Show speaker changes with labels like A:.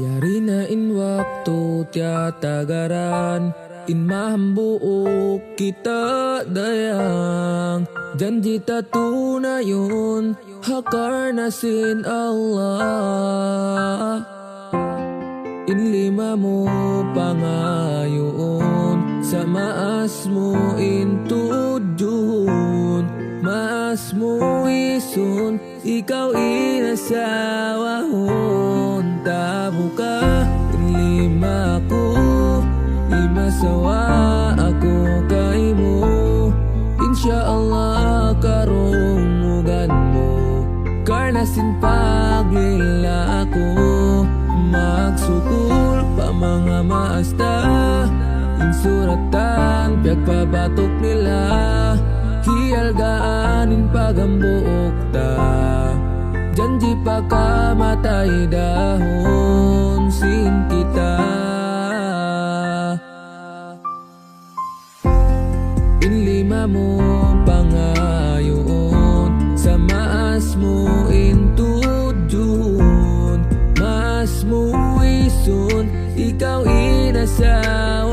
A: Yari na in waktu tia tagaran, in mahambuok kita dayang. Janji tatunayun, hakar nasin Allah. In lima mo pangayon, sa maas mo in tudyun. Maas mo isun, ikaw inasawahon. Tabo ka, in lima ko, imasawa ako kay mo. Insyaallah karumugan mo, karnasin paglila ako. Magsukul pa mga maasta, insuratan piag pabatok nila. Hialgaanin pagambuok ta, janji pa kamatay dahon sin kita. In lima mo pangayon, sa maas mo intudyun. Maas mo isun, ikaw inasawa.